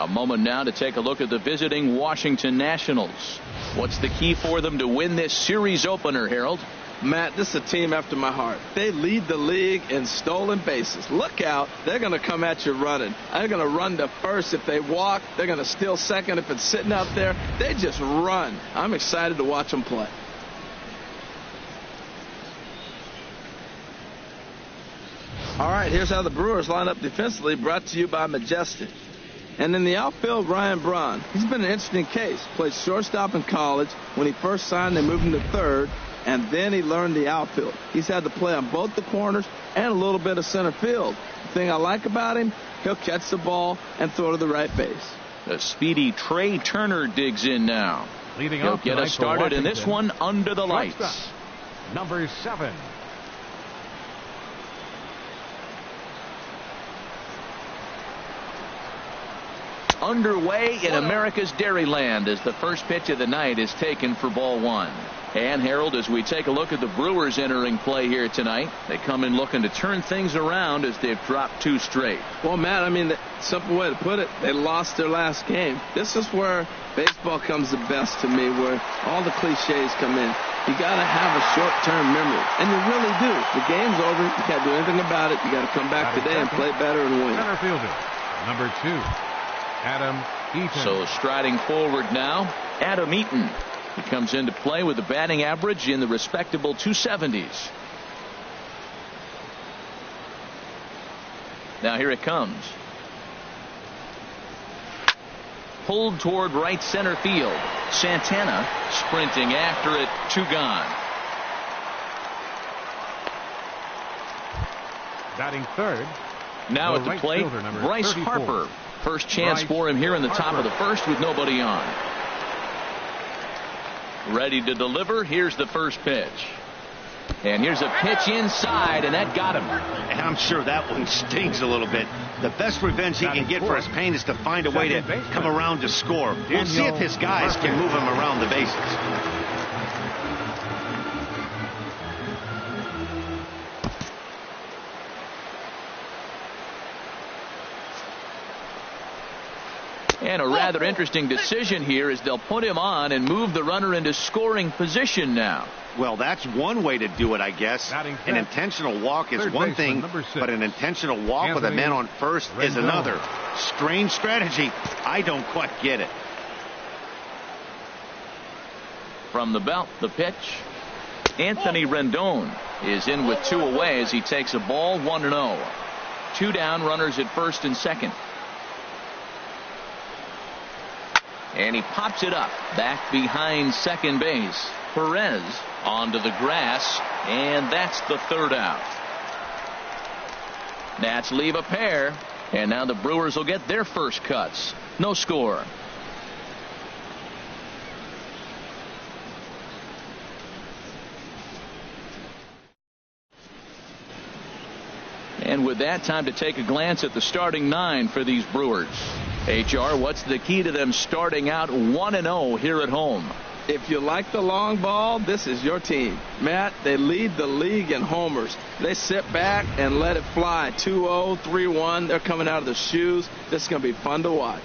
A moment now to take a look at the visiting Washington Nationals. What's the key for them to win this series opener, Harold? Matt, this is a team after my heart. They lead the league in stolen bases. Look out. They're going to come at you running. They're going to run to first if they walk. They're going to steal second if it's sitting out there. They just run. I'm excited to watch them play. All right, here's how the Brewers line up defensively, brought to you by Majestic. And in the outfield, Ryan Braun. He's been an interesting case. Played shortstop in college. When he first signed, they moved him to third, and then he learned the outfield. He's had to play on both the corners and a little bit of center field. The thing I like about him, he'll catch the ball and throw to the right base. The speedy Trey Turner digs in now. He'll get us started in this one under the lights. Number 7. Underway in America's Dairyland as the first pitch of the night is taken for ball 1. And Harold, as we take a look at the Brewers entering play here tonight, they come in looking to turn things around as they've dropped 2 straight. Well, Matt, I mean, the simple way to put it, they lost their last game. This is where baseball comes the best to me, where all the cliches come in. You got to have a short-term memory, and you really do. The game's over. You can't do anything about it. You got to come back today and play better and win. Center fielder, number 2. Adam Eaton. So striding forward now, Adam Eaton. He comes into play with a batting average in the respectable 270s. Now here it comes. Pulled toward right center field. Santana sprinting after it. 2 gone. Batting third. Now at the plate, Bryce 34. Harper. First chance for him here in the top of the first with nobody on. Ready to deliver. Here's the first pitch. And here's a pitch inside, and that got him. And I'm sure that one stings a little bit. The best revenge he can get for his pain is to find a way to come around to score. We'll see if his guys can move him around the bases. And a rather interesting decision here is they'll put him on and move the runner into scoring position now. Well, that's one way to do it, I guess. An intentional walk is one thing, but an intentional walk with a man on first is another. Strange strategy. I don't quite get it. From the belt, the pitch. Anthony Rendon is in with 2 away as he takes a ball 1-0. 2 down, runners at first and second. And he pops it up back behind second base. Perez onto the grass, and that's the 3rd out. Nats leave a pair, and now the Brewers will get their first cuts. No score. And with that, time to take a glance at the starting 9 for these Brewers. HR, what's the key to them starting out 1-0 here at home? If you like the long ball, this is your team. Matt, they lead the league in homers. They sit back and let it fly. 2-0, 3-1. They're coming out of their shoes. This is going to be fun to watch.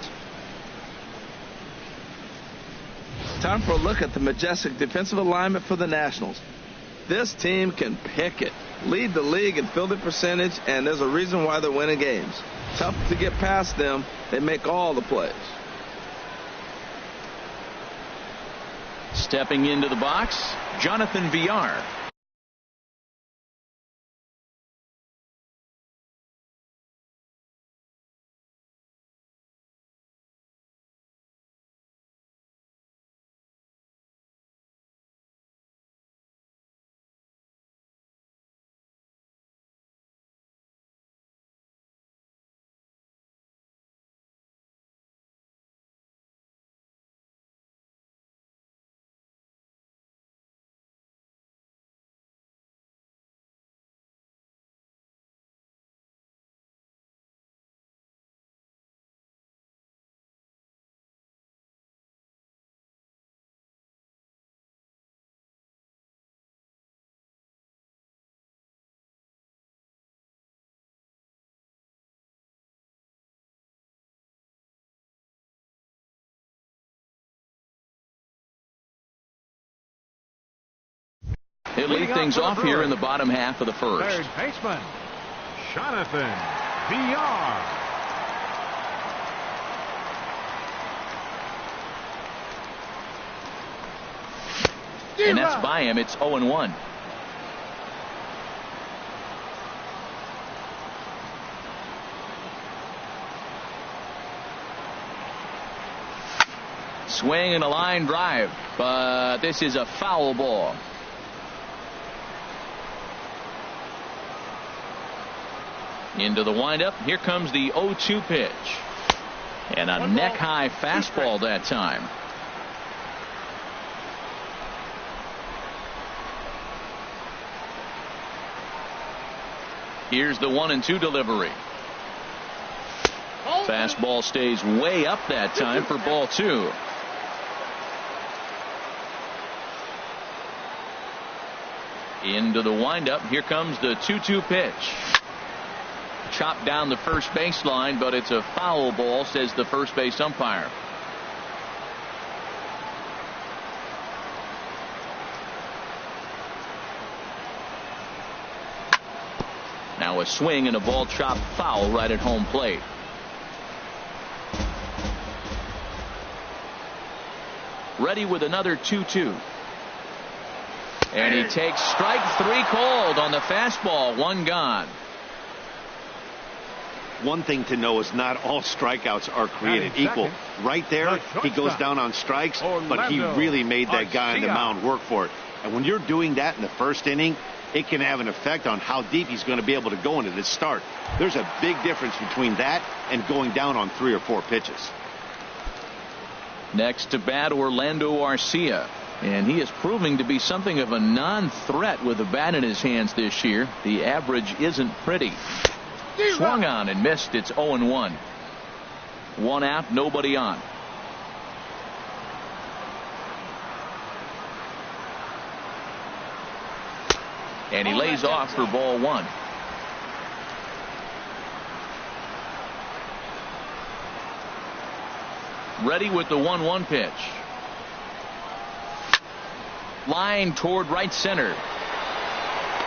Time for a look at the majestic defensive alignment for the Nationals. This team can pick it. Lead the league in fielding percentage, and there's a reason why they're winning games. Tough to get past them. They make all the plays. Stepping into the box, Jonathan Villar. He'll lead things off here in the bottom half of the first. Third baseman, Jonathan VR. And that's by him. It's 0-1. Swing and a line drive, but this is a foul ball. Into the windup. Here comes the 0-2 pitch. And a neck-high fastball that time. Here's the 1-2 delivery. Fastball stays way up that time for ball 2. Into the windup. Here comes the 2-2 pitch. Chopped down the first baseline, but it's a foul ball, says the first base umpire. Now a swing and a ball chopped foul right at home plate. Ready with another 2-2. And he takes strike 3 called on the fastball. 1 gone. One thing to know is not all strikeouts are created equal. Right there, he goes down on strikes, but he really made that guy on the mound work for it. And when you're doing that in the first inning, it can have an effect on how deep he's going to be able to go into this start. There's a big difference between that and going down on 3 or 4 pitches. Next to bat, Orlando Arcia. And he is proving to be something of a non-threat with the bat in his hands this year. The average isn't pretty. Swung on and missed. It's 0-1. 1 out, nobody on. And he lays off for ball 1. Ready with the 1-1 pitch. Line toward right center.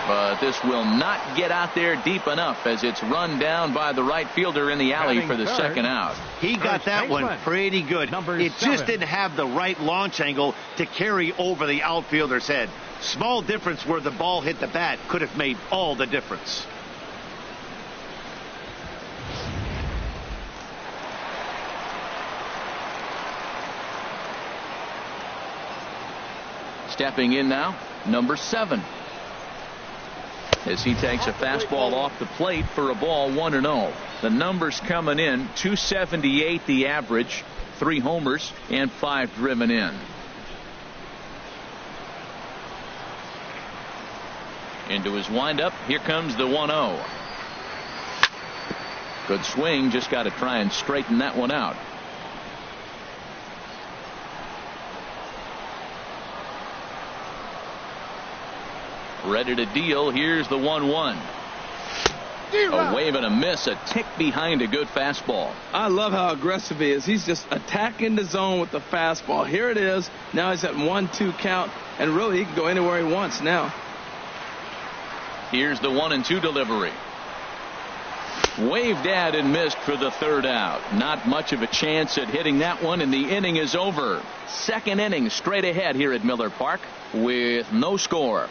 But this will not get out there deep enough as it's run down by the right fielder in the alley for the second out. He got that one pretty good. It just didn't have the right launch angle to carry over the outfielder's head. Small difference where the ball hit the bat could have made all the difference. Stepping in now, number 7. As he takes a fastball off the plate for a ball 1-0. The numbers coming in, 278 the average, 3 homers and 5 driven in. Into his windup. Here comes the 1-0. Good swing. Just got to try and straighten that one out. Ready to deal. Here's the 1-1. A wave and a miss, a tick behind a good fastball. I love how aggressive he is. He's just attacking the zone with the fastball. Here it is. Now he's at 1-2 count, and really he can go anywhere he wants now. Here's the 1-2 delivery. Waved at and missed for the 3rd out. Not much of a chance at hitting that one, and the inning is over. Second inning straight ahead here at Miller Park with no score.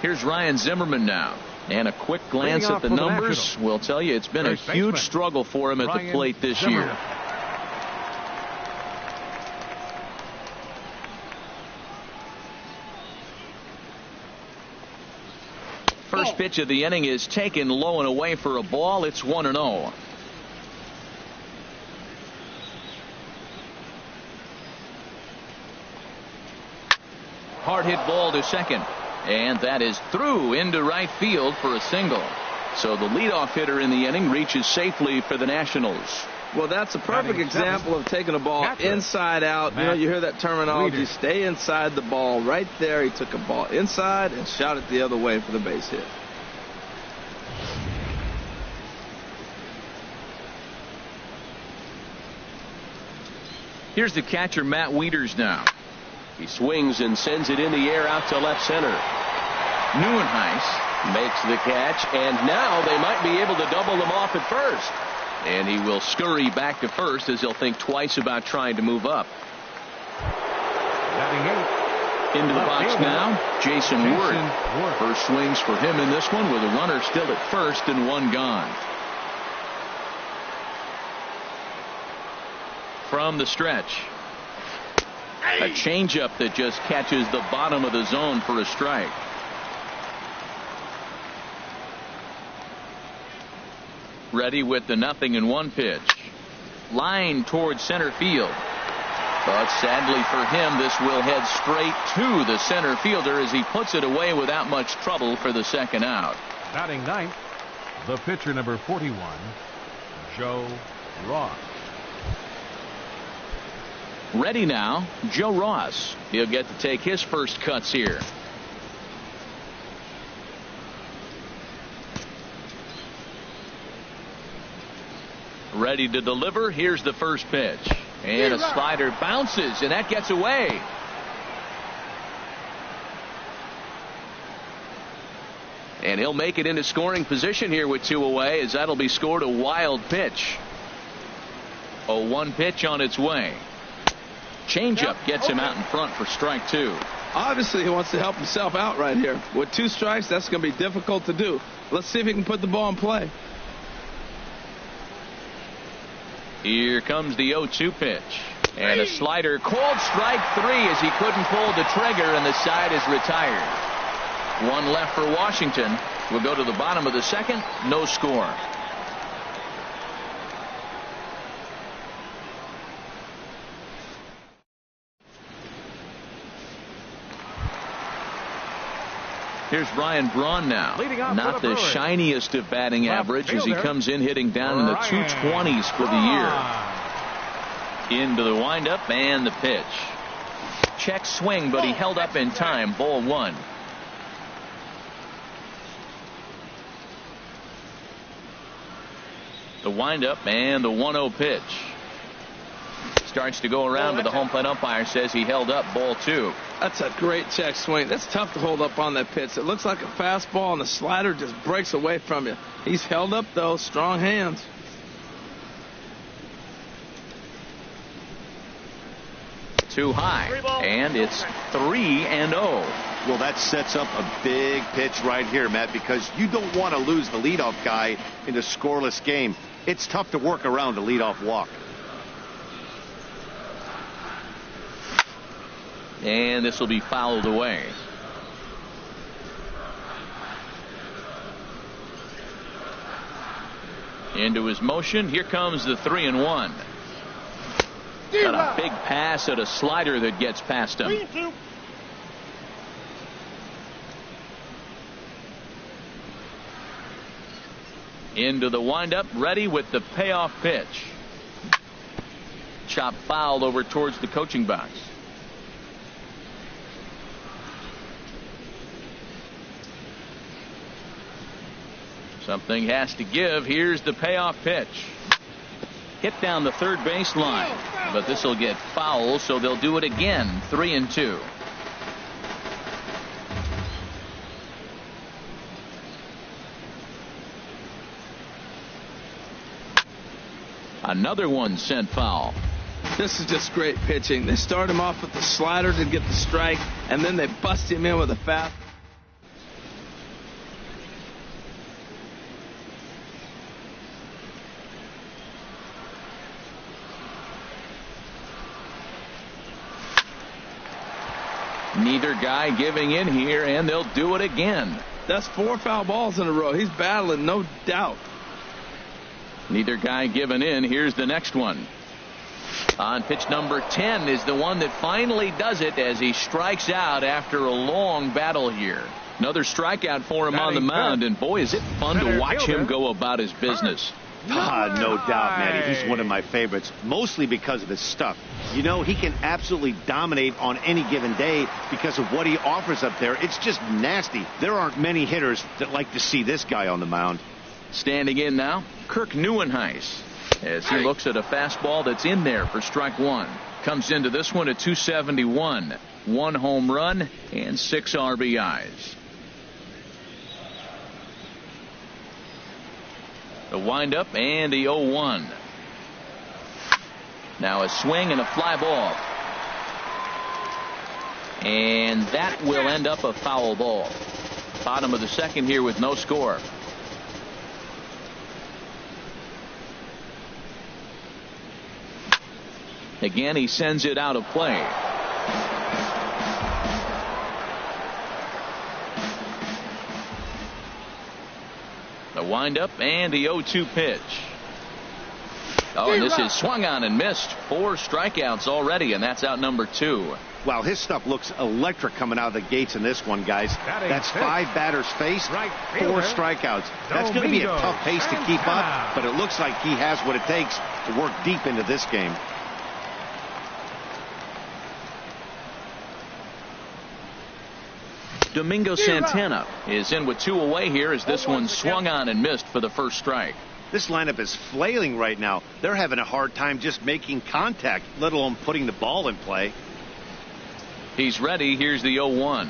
Here's Ryan Zimmerman now. And a quick glance at the numbers will tell you it's been a huge struggle for him at the plate this year. First pitch of the inning is taken low and away for a ball. It's 1-0. Hard hit ball to second. And that is through into right field for a single. So the leadoff hitter in the inning reaches safely for the Nationals. Well, that's a perfect example of taking a ball inside out. You know, you hear that terminology, stay inside the ball. Right there, he took a ball inside and shot it the other way for the base hit. Here's the catcher, Matt Wieters, now. He swings and sends it in the air out to left center. Neuenhuis makes the catch, and now they might be able to double them off at first. And he will scurry back to first as he'll think twice about trying to move up. Into the box now, Jason Ward. First swings for him in this one with a runner still at first and one gone. From the stretch, a changeup that just catches the bottom of the zone for a strike. Ready with the 0-1 pitch. Line towards center field. But sadly for him, this will head straight to the center fielder as he puts it away without much trouble for the second out. Batting ninth, the pitcher, number 41, Joe Ross. Ready now, Joe Ross. He'll get to take his first cuts here. Ready to deliver. Here's the first pitch. And a slider bounces, and that gets away. And he'll make it into scoring position here with 2 away, as that'll be scored a wild pitch. 0-1 pitch on its way. Changeup gets him out in front for strike 2. Obviously, he wants to help himself out right here. With 2 strikes, that's going to be difficult to do. Let's see if he can put the ball in play. Here comes the 0-2 pitch. And a slider, called strike 3 as he couldn't pull the trigger, and the side is retired. 1 left for Washington. We'll go to the bottom of the second. No score. Here's Ryan Braun now. Not the shiniest of batting average as he comes in hitting down in the 220s for the year. Into the windup and the pitch. Check swing, but he held up in time. Ball 1. The windup and the 1-0 pitch. Starts to go around, but the home plate umpire says he held up. Ball 2. That's a great check swing. That's tough to hold up on that pitch. It looks like a fastball, and the slider just breaks away from you. He's held up, though. Strong hands. Too high, and it's 3-0. Well, that sets up a big pitch right here, Matt, because you don't want to lose the leadoff guy in a scoreless game. It's tough to work around a leadoff walk. And this will be fouled away. Into his motion. Here comes the 3-1. Got a big pass at a slider that gets past him. Into the windup, ready with the payoff pitch. Chop fouled over towards the coaching box. Something has to give. Here's the payoff pitch. Hit down the third baseline, but this will get foul, so they'll do it again. 3-2. Another one sent foul. This is just great pitching. They start him off with the slider to get the strike, and then they bust him in with a fast. Neither guy giving in here, and they'll do it again. That's 4 foul balls in a row. He's battling, no doubt. Neither guy giving in. Here's the next one. On pitch number 10 is the one that finally does it as he strikes out after a long battle here. Another strikeout for him on the mound, and boy, is it fun to watch him go about his business. No doubt, Matty. He's one of my favorites, mostly because of his stuff. You know, he can absolutely dominate on any given day because of what he offers up there. It's just nasty. There aren't many hitters that like to see this guy on the mound. Standing in now, Kirk Neuenhuis, as he looks at a fastball that's in there for strike 1. comes into this one at 271. 1 home run and 6 RBIs. The windup and the 0-1. Now a swing and a fly ball. And that will end up a foul ball. Bottom of the second here with no score. Again, he sends it out of play. The windup and the 0-2 pitch. Oh, and this is swung on and missed. 4 strikeouts already, and that's out number 2. Wow, his stuff looks electric coming out of the gates in this one, guys. That's 5 batters faced, 4 strikeouts. That's going to be a tough pace to keep up, but it looks like he has what it takes to work deep into this game. Domingo Santana is in with 2 away here as this one swung on and missed for the first strike. This lineup is flailing right now. They're having a hard time just making contact, let alone putting the ball in play. He's ready. Here's the 0-1.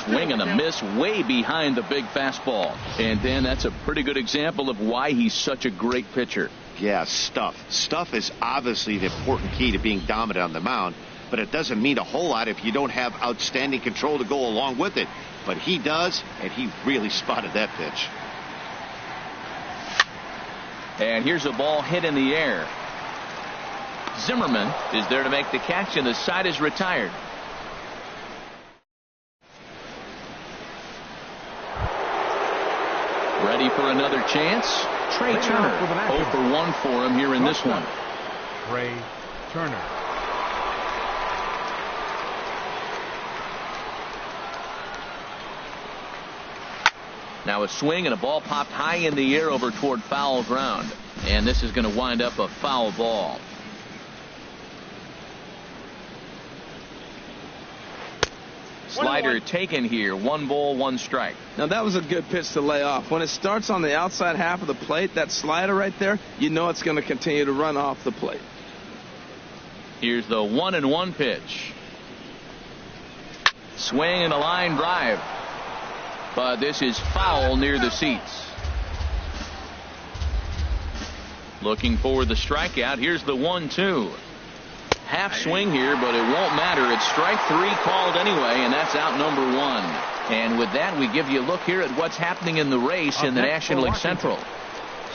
Swing and a miss way behind the big fastball. And then that's a pretty good example of why he's such a great pitcher. Yeah, stuff. Stuff is obviously the important key to being dominant on the mound, but it doesn't mean a whole lot if you don't have outstanding control to go along with it. But he does, and he really spotted that pitch. And here's a ball hit in the air. Zimmerman is there to make the catch, and the side is retired. Ready for another chance. Trey Turner. 0 for 1 for him here in this one. Trey Turner. Now a swing and a ball popped high in the air over toward foul ground. And this is going to wind up a foul ball. Slider taken here. 1 ball, 1 strike. Now that was a good pitch to lay off. When it starts on the outside half of the plate, that slider right there, you know it's going to continue to run off the plate. Here's the 1-1 pitch. Swing and a line drive. But this is foul near the seats. Looking for the strikeout. Here's the 1-2. Half swing here, but it won't matter. It's strike 3 called anyway, and that's out number 1. And with that, we give you a look here at what's happening in the race in the National League Central.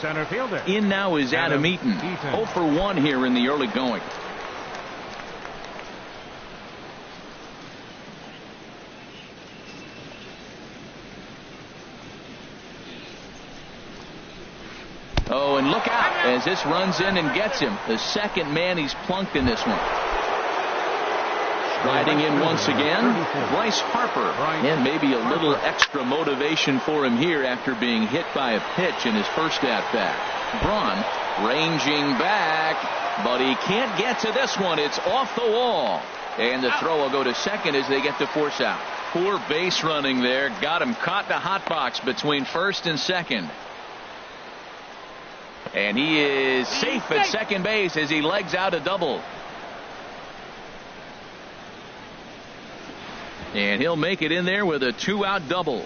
Center fielder. In now is Adam Eaton. 0 for 1 here in the early going. Oh, and look out as this runs in and gets him. The second man he's plunked in this one. Riding in once again, Bryce Harper. And maybe a little extra motivation for him here after being hit by a pitch in his first at-bat. Braun ranging back, but he can't get to this one. It's off the wall. And the throw will go to second as they get the force out. Poor base running there. Got him caught in the hot box between first and second. And he is safe at second base as he legs out a double. And he'll make it in there with a 2-out double.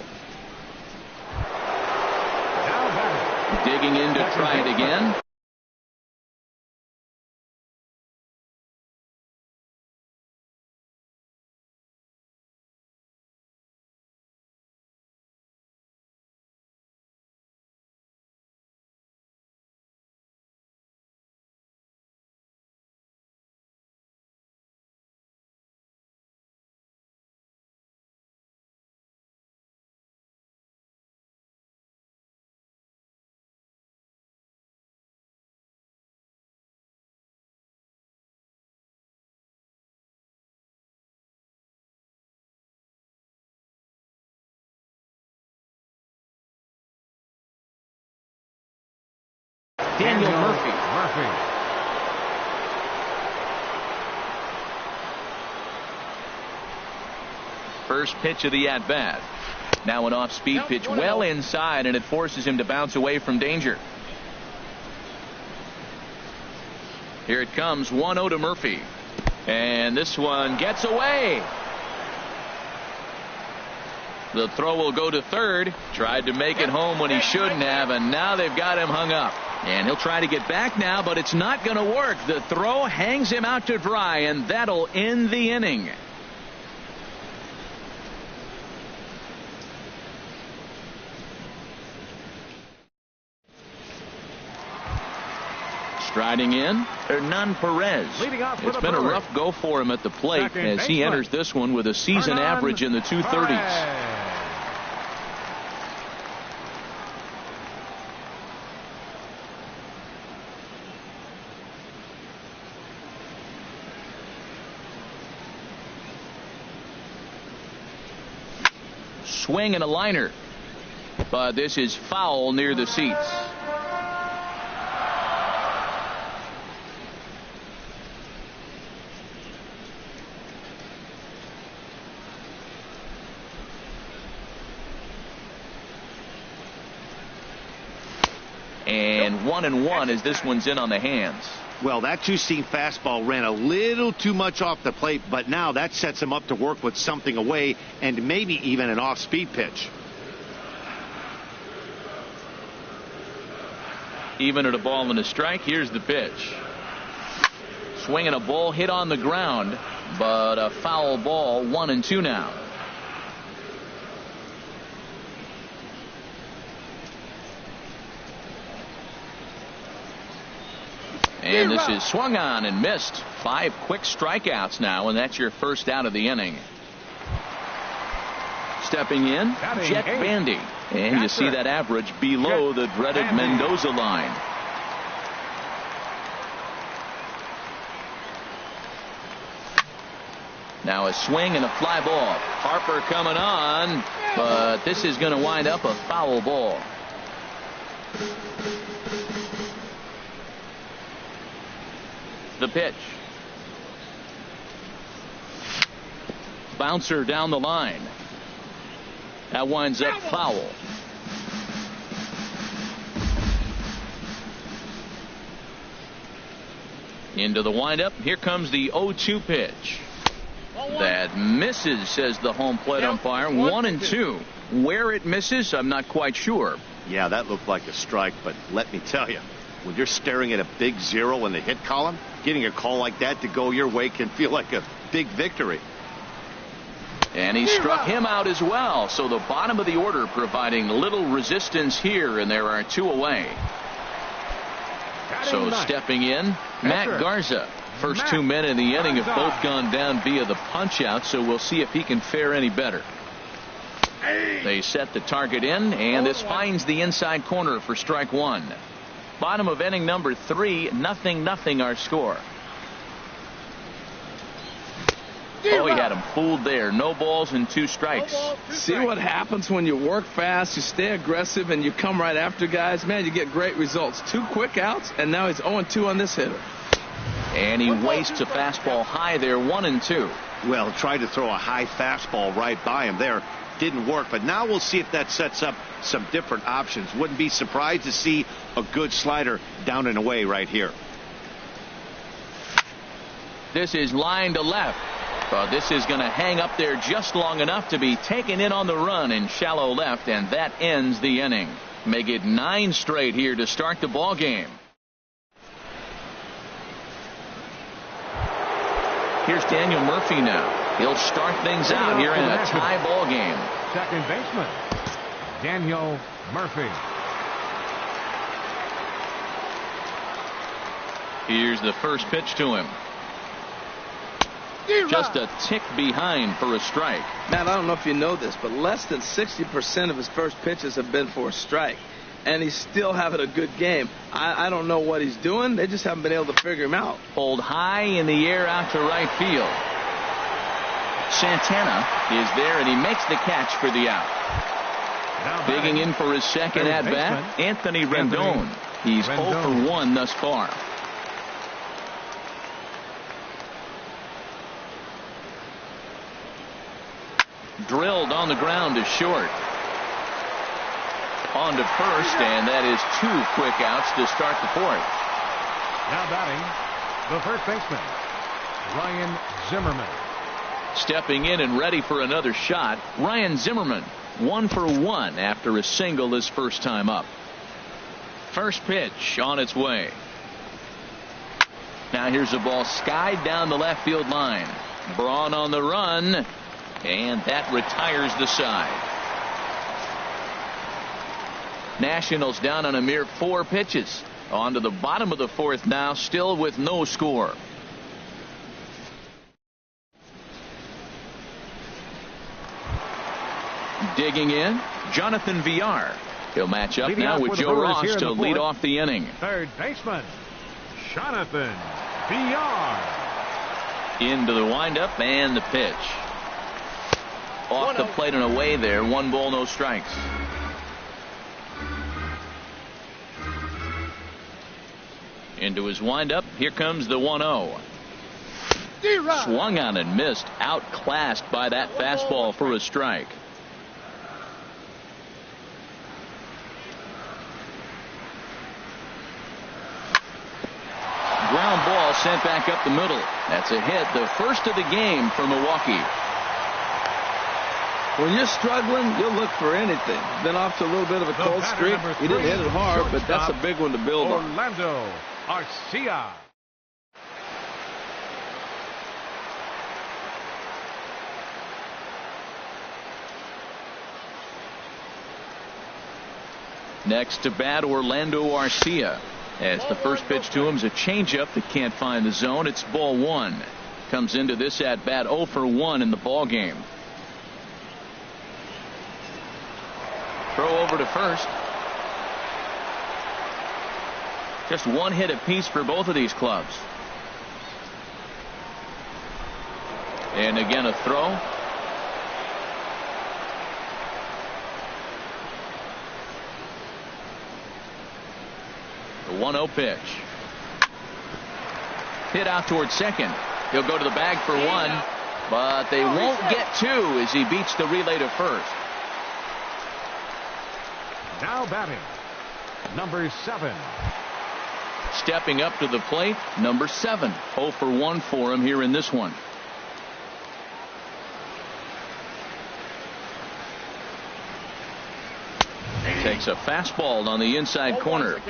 Digging in to try it again. Daniel Murphy. First pitch of the at-bat. Now an off-speed pitch well inside, and it forces him to bounce away from danger. Here it comes, 1-0 to Murphy. And this one gets away. The throw will go to third. Tried to make it home when he shouldn't have, and now they've got him hung up. And he'll try to get back now, but it's not going to work. The throw hangs him out to dry, and that'll end the inning. Striding in, Hernan Perez. It's been a rough go for him at the plate as he enters this one with a season average in the 230s. Swing and a liner, but this is foul near the seats. And 1-1 as this one's in on the hands. Well, that two-seam fastball ran a little too much off the plate, but now that sets him up to work with something away and maybe even an off-speed pitch. Even at a ball and a strike, here's the pitch. Swinging a ball hit on the ground, but a foul ball, 1-2 now. And this is swung on and missed. 5 quick strikeouts now, and that's your first out of the inning. Stepping in, Jet Bandy. And you see that average below the dreaded Mendoza line. Now a swing and a fly ball. Harper coming on, but this is going to wind up a foul ball. The pitch. Bouncer down the line. That winds up foul. Into the windup. Here comes the 0-2 pitch. That misses, says the home plate umpire. 1-2. Where it misses, I'm not quite sure. Yeah, that looked like a strike, but let me tell you, when you're staring at a big 0 in the hit column, getting a call like that to go your way can feel like a big victory. And he struck him out as well. So the bottom of the order providing little resistance here, and there are 2 away. So stepping in, Matt Garza. First 2 men in the inning have both gone down via the punch out, so we'll see if he can fare any better. They set the target in, and this finds the inside corner for strike 1. Bottom of inning number 3, 0-0 our score. Oh, he had him fooled there. No balls and 2 strikes. See what happens when you work fast, you stay aggressive, and you come right after guys? Man, you get great results. 2 quick outs, and now he's 0-2 on this hitter. And he wastes a fastball high there, 1-2. Well, tried to throw a high fastball right by him there. Didn't work, but now we'll see if that sets up some different options. Wouldn't be surprised to see a good slider down and away right here. This is line to left. But this is going to hang up there just long enough to be taken in on the run in shallow left, and that ends the inning. Make it 9 straight here to start the ball game. Here's Daniel Murphy now. He'll start things out here in a tie ball game. Second baseman, Daniel Murphy. Here's the first pitch to him. Just a tick behind for a strike. Matt, I don't know if you know this, but less than 60% of his first pitches have been for a strike. And he's still having a good game. I don't know what he's doing. They just haven't been able to figure him out. Pulled high in the air out to right field. Santana is there, and he makes the catch for the out. Digging in for his second at-bat, Anthony Rendon. He's 0 for 1 thus far. Drilled on the ground to short. On to first, and that is 2 quick outs to start the 4th. Now batting, The first baseman, Ryan Zimmerman. Stepping in and ready for another shot, Ryan Zimmerman, 1 for 1 after a single his first time up. First pitch on its way. Now here's a ball skied down the left field line. Braun on the run, and that retires the side. Nationals down on a mere 4 pitches. On to the bottom of the 4th now, still with no score. Digging in, Jonathan Villar. He'll match up now with Joe Ross to lead off the inning. Third baseman, Jonathan Villar. Into the windup and the pitch. Off the plate and away there. 1 ball, no strikes. Into his windup. Here comes the 1-0. Swung on and missed. Outclassed by that fastball for a strike. Ground ball sent back up the middle. That's a hit, the first of the game for Milwaukee. When you're struggling, you'll look for anything. Been off to a little bit of a cold streak. He didn't hit it hard, but that's a big one to build on. Orlando Arcia. Next to bat, Orlando Arcia. As the first pitch to him is a changeup that can't find the zone. It's ball 1. Comes into this at bat 0 for 1 in the ball game. Throw over to first. Just 1 hit apiece for both of these clubs. And again a throw. The 1-0 pitch. Hit out towards second. He'll go to the bag for 1, but they won't get 2 as he beats the relay to first. Now batting, number 7. Stepping up to the plate, number 7. 0 for 1 for him here in this one. Takes a fastball on the inside corner.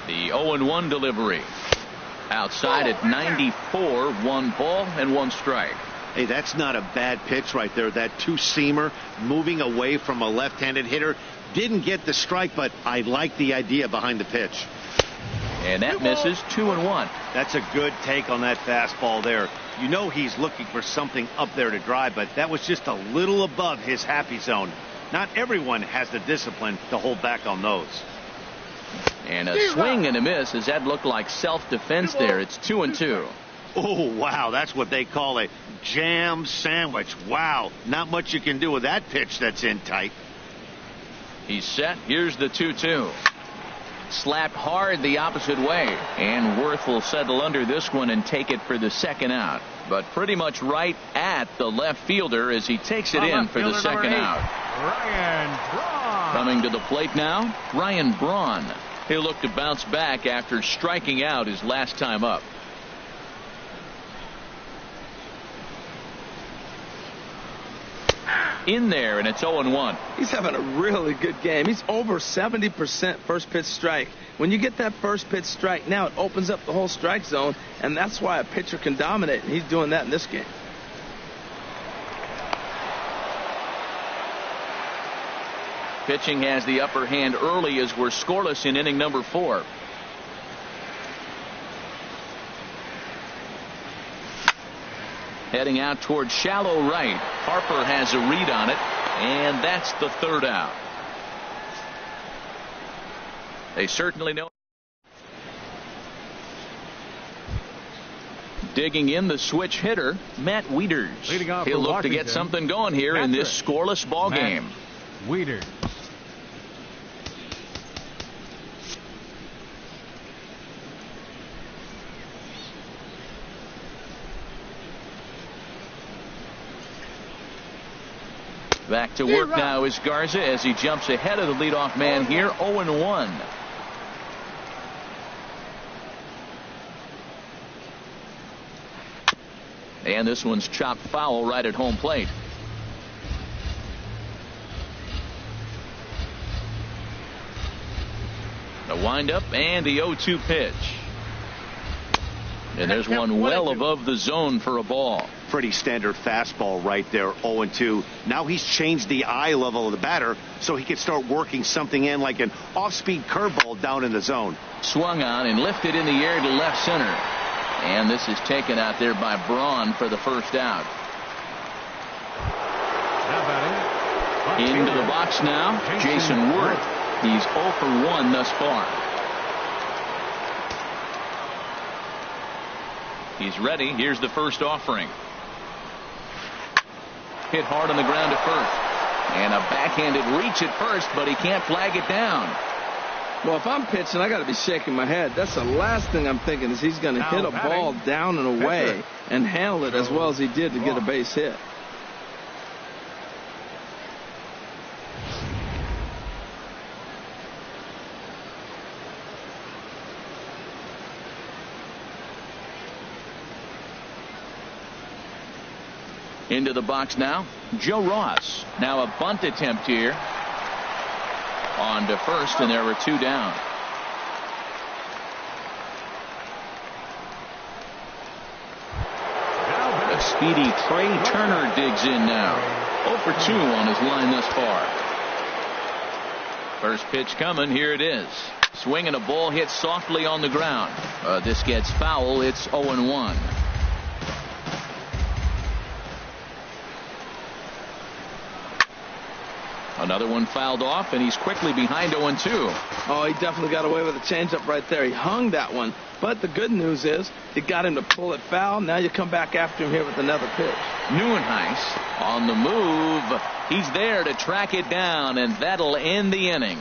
The 0-1 delivery. Outside at 94, 1 ball and 1 strike. Hey, that's not a bad pitch right there. That 2-seamer moving away from a left-handed hitter. Didn't get the strike, but I like the idea behind the pitch. And that misses. 2-1. That's a good take on that fastball there. You know he's looking for something up there to drive, but that was just a little above his happy zone. Not everyone has the discipline to hold back on those. And a swing and a miss. As that looked like self-defense there. It's 2-2. Oh, wow. That's what they call a jam sandwich. Wow. Not much you can do with that pitch that's in tight. He's set. Here's the 2-2. Slapped hard the opposite way. And Worth will settle under this one and take it for the second out. But pretty much right at the left fielder as he takes it in for the second out. Ryan Braun. Coming to the plate now, Ryan Braun. He'll look to bounce back after striking out his last time up. In there, and it's 0-1. He's having a really good game. He's over 70% first pitch strike. When you get that first pitch strike now, it opens up the whole strike zone, and that's why a pitcher can dominate, and he's doing that in this game. Pitching has the upper hand early as we're scoreless in inning number 4. Heading out towards shallow right. Harper has a read on it, and that's the third out. They certainly know. Digging in the switch hitter, Matt Wieters. He'll look to get something going here in this scoreless ball game. Wieters. Back to work now is Garza as he jumps ahead of the leadoff man here, 0-1. And this one's chopped foul right at home plate. The windup and the 0-2 pitch. And there's one well above the zone for a ball. Pretty standard fastball right there, 0-2. Now he's changed the eye level of the batter so he can start working something in like an off-speed curveball down in the zone. Swung on and lifted in the air to left center. And this is taken out there by Braun for the first out. Into the box now, Jason Worth. He's 0 for 1 thus far. He's ready. Here's the first offering. Hit hard on the ground at first. And a backhanded reach at first, but he can't flag it down. Well, if I'm pitching, I got to be shaking my head. That's the last thing I'm thinking is he's going to hit a ball down and away and handle it as well as he did to get a base hit. Into the box now, Joe Ross. Now a bunt attempt here. On to first, and there were 2 down. The speedy Trey Turner digs in now. 0 for 2 on his line thus far. First pitch coming. Here it is. Swinging a ball hit softly on the ground. This gets foul. It's 0-1. Another one fouled off, and he's quickly behind 0-2. Oh, he definitely got away with a changeup right there. He hung that one. But the good news is it got him to pull it foul. Now you come back after him here with another pitch. Neuenhuis on the move. He's there to track it down, and that'll end the inning.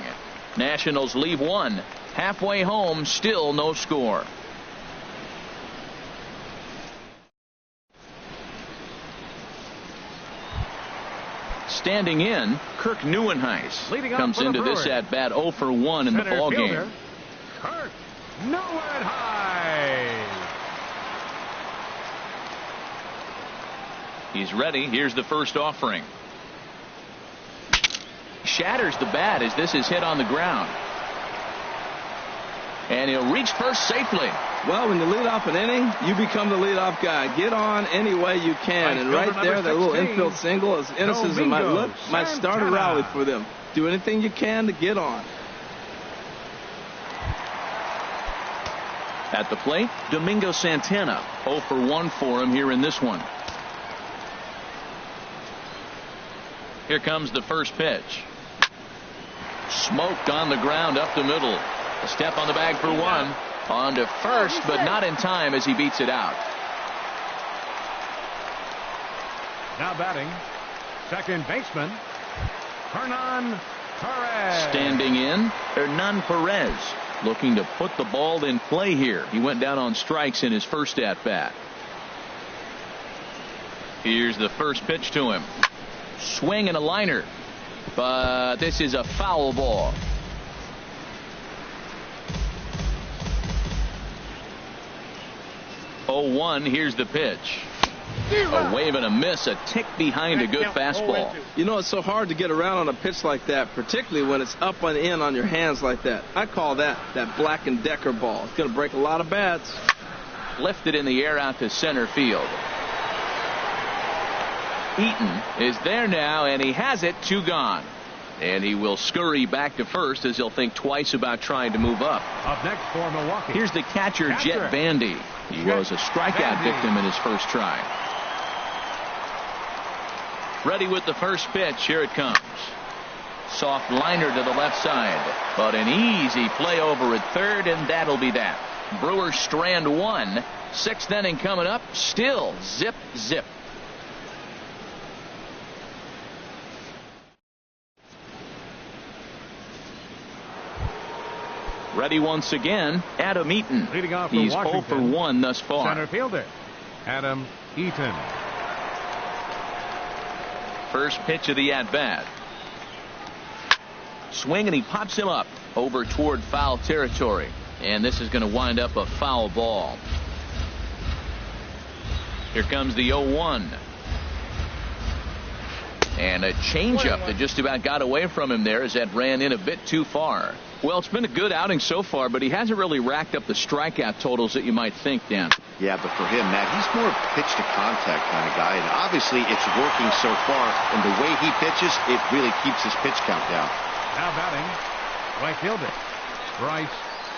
Nationals leave 1. Halfway home, still no score. Standing in, Kirk Neuenhuis comes into this at bat 0 for 1 in the ball game. Kirk Neuenhuis. He's ready. Here's the first offering. Shatters the bat as this is hit on the ground. And he'll reach first safely. Well, when you lead off an inning, you become the leadoff guy. Get on any way you can. And right there, that little infield single, as innocent as it might look, might start a rally for them. Do anything you can to get on. At the plate, Domingo Santana. 0 for 1 for him here in this one. Here comes the first pitch. Smoked on the ground up the middle. A step on the bag for 1. On to first, but not in time as he beats it out. Now batting, second baseman, Hernan Perez. Standing in, Hernan Perez, looking to put the ball in play here. He went down on strikes in his first at-bat. Here's the first pitch to him. Swing and a liner. But this is a foul ball. Oh, 0-1. Here's the pitch. A wave and a miss, a tick behind a good fastball. You know, it's so hard to get around on a pitch like that, particularly when it's up and in on your hands like that. I call that Black & Decker ball. It's going to break a lot of bats. Lifted in the air out to center field. Eaton is there now, and he has it. 2 gone. And he will scurry back to first as he'll think twice about trying to move up. Up next for Milwaukee. Here's the catcher, Jet Bandy. He was a strikeout victim in his first try. Ready with the first pitch. Here it comes. Soft liner to the left side. But an easy play over at third, and that'll be that. Brewers strand 1. 6th inning coming up. Still zip, zip. Ready once again, Adam Eaton. Leading off He's Washington, 0 for 1 thus far. Center fielder, Adam Eaton. First pitch of the at-bat. Swing, and he pops him up over toward foul territory. And this is going to wind up a foul ball. Here comes the 0-1. And a changeup that just about got away from him there as that ran in a bit too far. Well, it's been a good outing so far, but he hasn't really racked up the strikeout totals that you might think, Dan. Yeah, but for him, Matt, he's more pitch to contact kind of guy, and obviously it's working so far, and the way he pitches, it really keeps his pitch count down. Now batting, right fielder, Bryce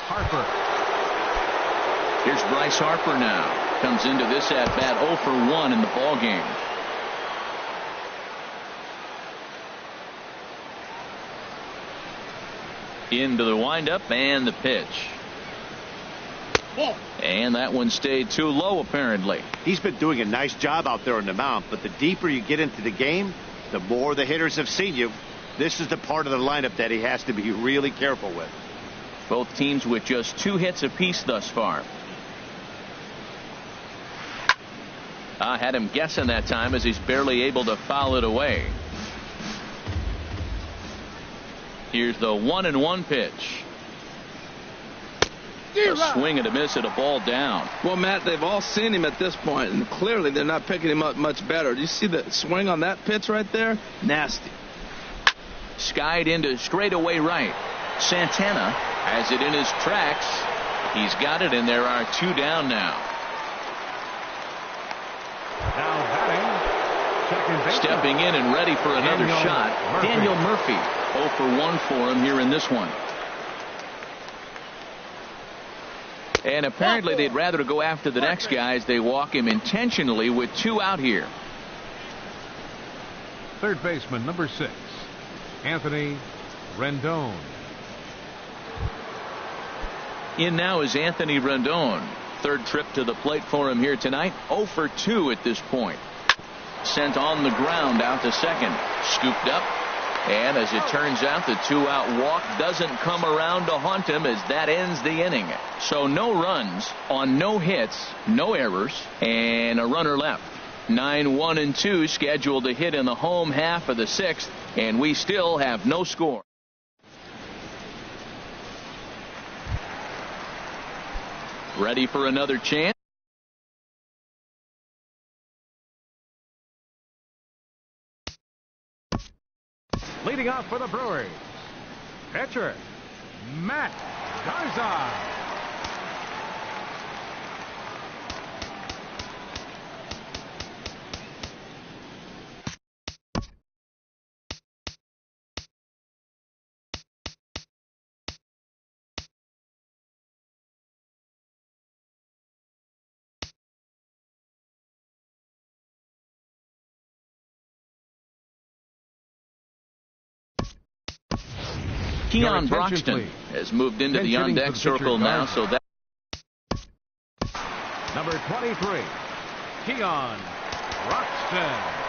Harper. Here's Bryce Harper now. Comes into this at-bat 0 for 1 in the ballgame. Into the windup and the pitch. And that one stayed too low, apparently. He's been doing a nice job out there on the mound, but the deeper you get into the game, the more the hitters have seen you. This is the part of the lineup that he has to be really careful with. Both teams with just 2 hits apiece thus far. I had him guessing that time as he's barely able to foul it away. Here's the 1-1 pitch. A swing and a miss at a ball down. Well, Matt, they've all seen him at this point, and clearly they're not picking him up much better. Do you see the swing on that pitch right there? Nasty. Skied into straightaway right. Santana has it in his tracks. He's got it, and there are 2 down now. Now batting, second baseman. Stepping in and ready for another shot, Daniel Murphy. 0 for 1 for him here in this one. And apparently they'd rather go after the next guy as they walk him intentionally with 2 out here. Third baseman, number 6, Anthony Rendon. In now is Anthony Rendon. Third trip to the plate for him here tonight. 0 for 2 at this point. Sent on the ground out to second. Scooped up. And as it turns out, the 2-out walk doesn't come around to haunt him as that ends the inning. So no runs on no hits, no errors, and a runner left. 9-1-2 scheduled to hit in the home half of the 6th, and we still have no score. Ready for another chance? Leading off for the Brewers, pitcher Matt Garza. Keon Broxton has moved into the on-deck circle now, so that number 23, Keon Broxton.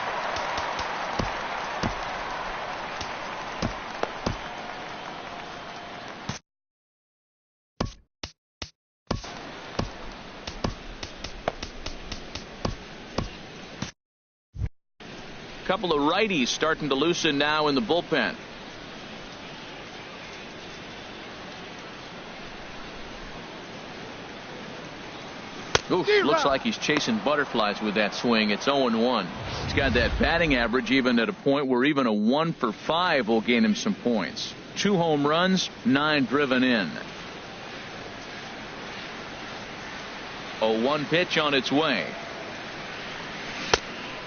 couple of righties starting to loosen now in the bullpen. Oof, looks like he's chasing butterflies with that swing. It's 0-1. He's got that batting average even at a point where even a 1 for 5 will gain him some points. 2 home runs, 9 driven in. 0-1 pitch on its way.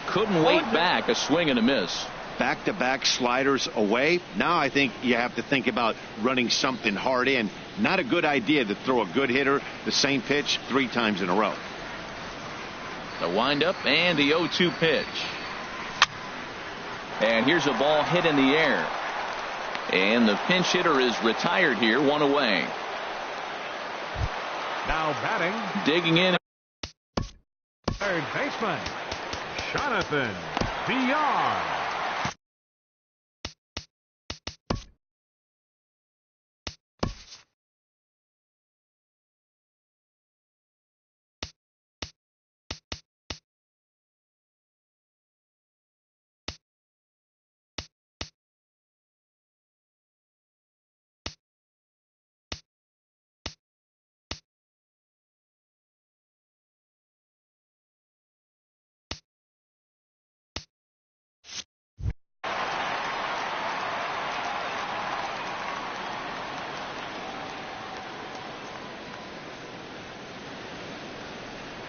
Couldn't wait back. A swing and a miss. Back-to-back sliders away. Now I think you have to think about running something hard in. Not a good idea to throw a good hitter the same pitch 3 times in a row. The windup and the 0-2 pitch. And here's a ball hit in the air. And the pinch hitter is retired here, 1 away. Now batting. Digging in. Third baseman, Jonathan Villar.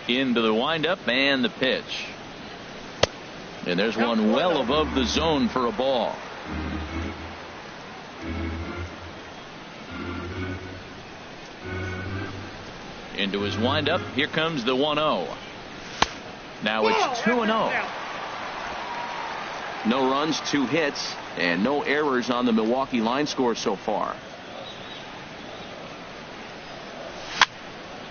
Into the windup and the pitch. And there's one well above the zone for a ball. Into his windup. Here comes the 1-0. Now it's 2-0. No runs, 2 hits, and no errors on the Milwaukee line score so far.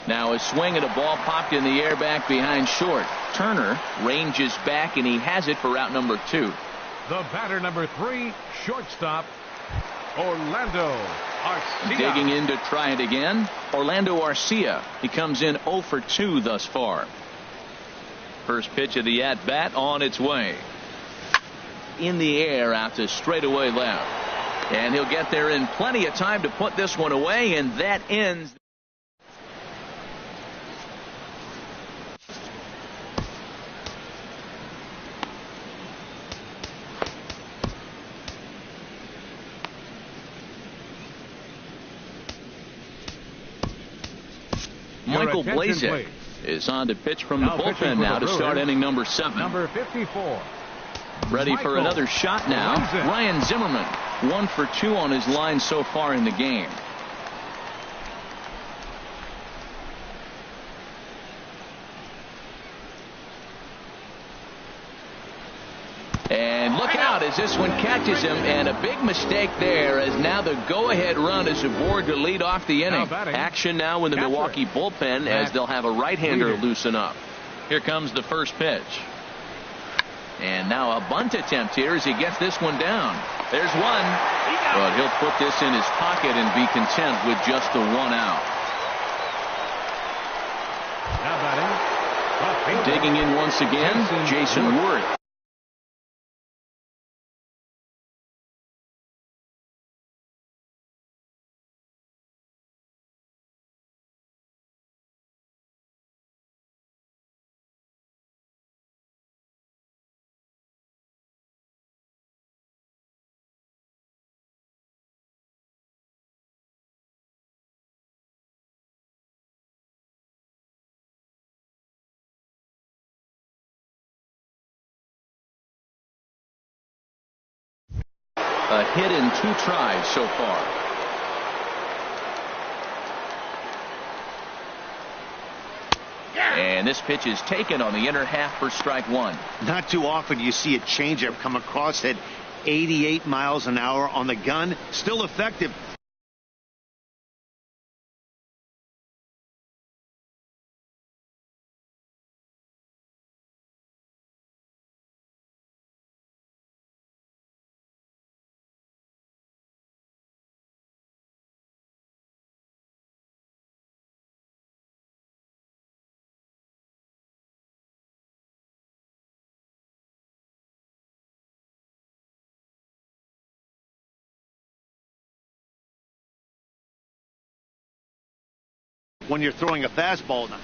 Now a swing at a ball popped in the air back behind short. Turner ranges back, and he has it for out number 2. The batter number 3, shortstop, Orlando Arcia. Digging in to try it again. Orlando Arcia. He comes in 0 for 2 thus far. First pitch of the at-bat on its way. In the air out to straightaway left. And he'll get there in plenty of time to put this one away, and that ends. Michael Blazek is on to pitch from the bullpen now to start inning number 7. Number 54. Ready for another shot now. Ryan Zimmerman, 1 for 2 on his line so far in the game. And look out as this one catches him, and a big mistake there, as now the go-ahead run is aboard to lead off the inning. Action now in the Milwaukee bullpen as they'll have a right-hander loosen up. Here comes the first pitch. And now a bunt attempt here as he gets this one down. There's one, but he'll put this in his pocket and be content with just the 1 out. Digging in once again, Jason Worth. A hit in 2 tries so far. And this pitch is taken on the inner half for strike 1. Not too often you see a changeup come across at 88 miles an hour on the gun. Still effective. When you're throwing a fastball now.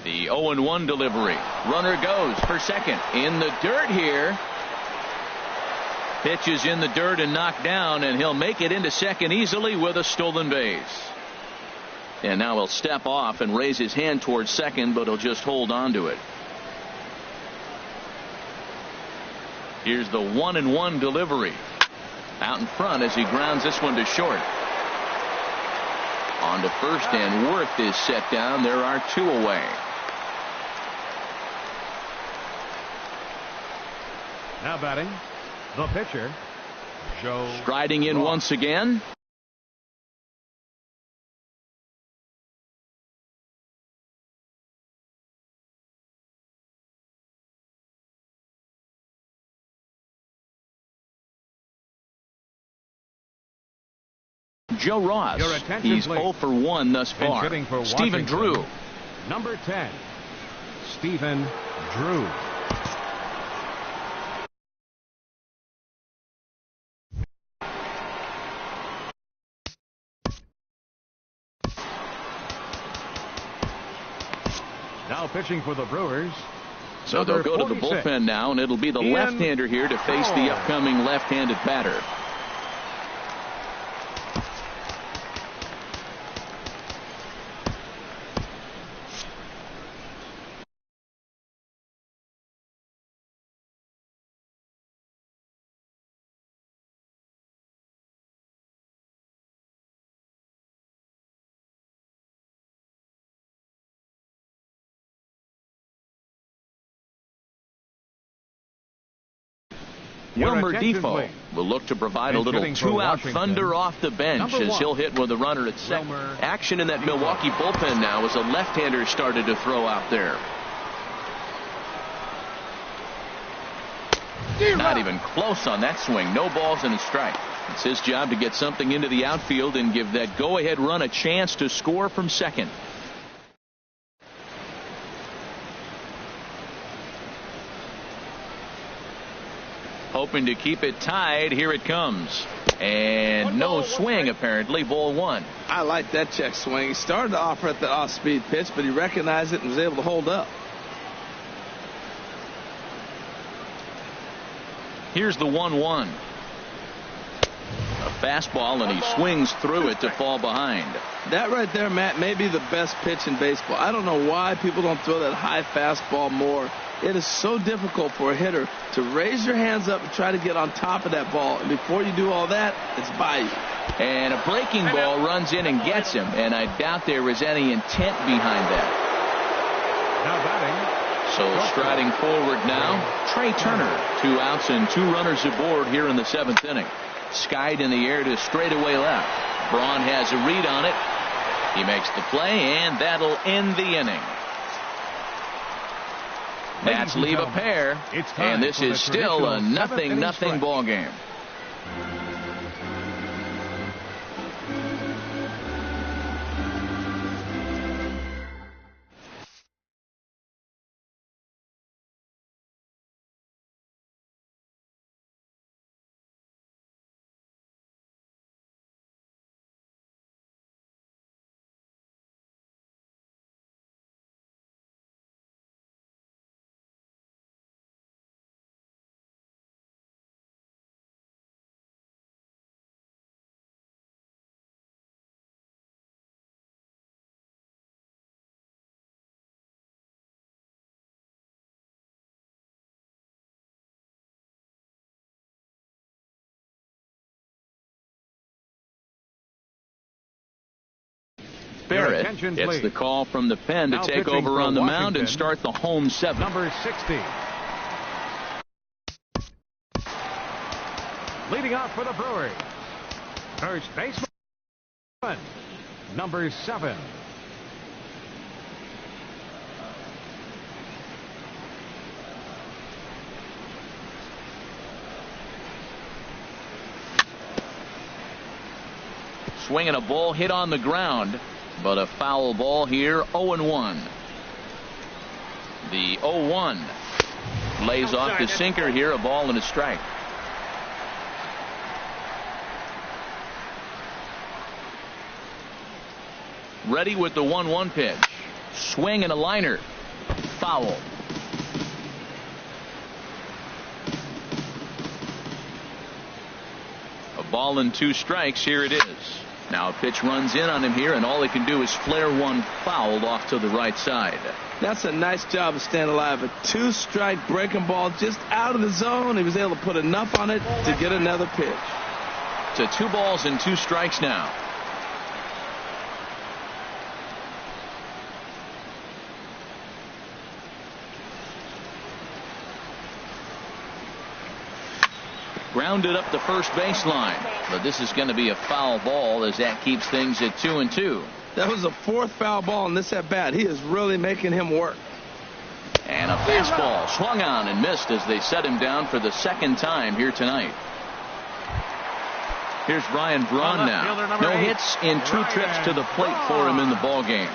The 0-1 delivery. Runner goes for second. In the dirt here. Pitch is in the dirt and knocked down, and he'll make it into second easily with a stolen base. And now he'll step off and raise his hand towards second, but he'll just hold on to it. Here's the 1-1 delivery. Out in front as he grounds this one to short. On to first, and Worth is set down. There are 2 away. Now batting, the pitcher, Joe. Striding in once again. Joe Ross. He's 0 for 1 thus far. Stephen Drew. Number 10, Stephen Drew. Now pitching for the Brewers. So they'll go to the bullpen now, and it'll be the left-hander here to face the upcoming left-handed batter. Wilmer Defoe will look to provide a little two-out thunder off the bench as he'll hit with a runner at second. Action in that Milwaukee bullpen now as a left-hander started to throw out there. Not even close on that swing. No balls and a strike. It's his job to get something into the outfield and give that go-ahead run a chance to score from second. Hoping to keep it tied. Here it comes. And no swing, apparently. Ball one. I like that check swing. He started to offer at the off-speed pitch, but he recognized it and was able to hold up. Here's the 1-1. A fastball, and he swings through it to fall behind. That right there, Matt, may be the best pitch in baseball. I don't know why people don't throw that high fastball more. It is so difficult for a hitter to raise your hands up and try to get on top of that ball. And before you do all that, it's by you. And a breaking ball runs in and gets him. And I doubt there was any intent behind that. Now batting. So striding forward now, Trey Turner. 2 outs and 2 runners aboard here in the 7th inning. Skied in the air to straightaway left. Braun has a read on it. He makes the play, and that'll end the inning. Nats leave a pair, and this is still a 0-0 ball game. Barrett gets the call from the pen to take over on the mound and start the home 7. Number 60. Leading off for the Brewers, first baseman, number 7. Swinging a ball hit on the ground. But a foul ball here, 0-1. The 0-1 lays off the sinker here, a ball and a strike. Ready with the 1-1 pitch. Swing and a liner. Foul. A ball and 2 strikes. Here it is. Now a pitch runs in on him here, and all he can do is flare one foul off to the right side. That's a nice job of staying alive. A 2-strike breaking ball just out of the zone. He was able to put enough on it to get another pitch. To 2 balls and 2 strikes now. Grounded up the first baseline, but this is going to be a foul ball as that keeps things at 2-2. That was a 4th foul ball in this at bat. He is really making him work. And a fastball swung on and missed as they set him down for the 2nd time here tonight. Here's Ryan Braun now. No hits in 2 trips to the plate for him in the ball game.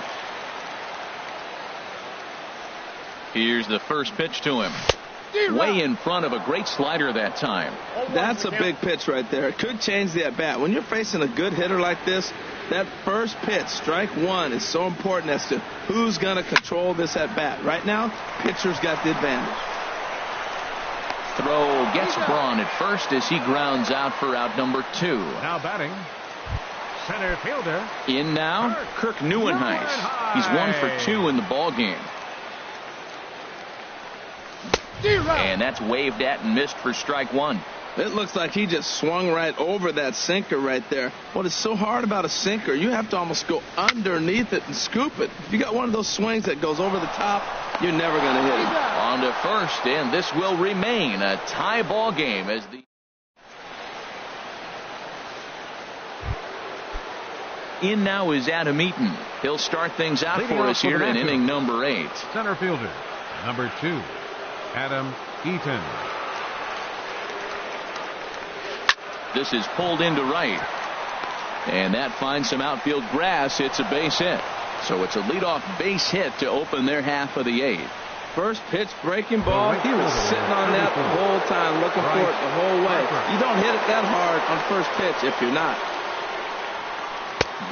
Here's the first pitch to him. Way in front of a great slider that time. That's a big pitch right there. It could change the at bat. When you're facing a good hitter like this, that first pitch, strike 1, is so important as to who's going to control this at bat. Right now, pitcher's got the advantage. Throw gets Braun at first as he grounds out for out number 2. Now batting, center fielder. In now, Kirk Neuenhuis. He's 1 for 2 in the ball game. And that's waved at and missed for strike 1. It looks like he just swung right over that sinker right there. What is so hard about a sinker, you have to almost go underneath it and scoop it. If you got one of those swings that goes over the top, you're never going to hit it. On to first, and this will remain a tie ball game as the in now is Adam Eaton. He'll start things out for us here in inning number 8. Center fielder, number 2, Adam Eaton. This is pulled into right. And that finds some outfield grass. It's a base hit. So it's a leadoff base hit to open their half of the 8th. First pitch breaking ball. He was sitting on that the whole time looking for it the whole way. You don't hit it that hard on first pitch if you're not.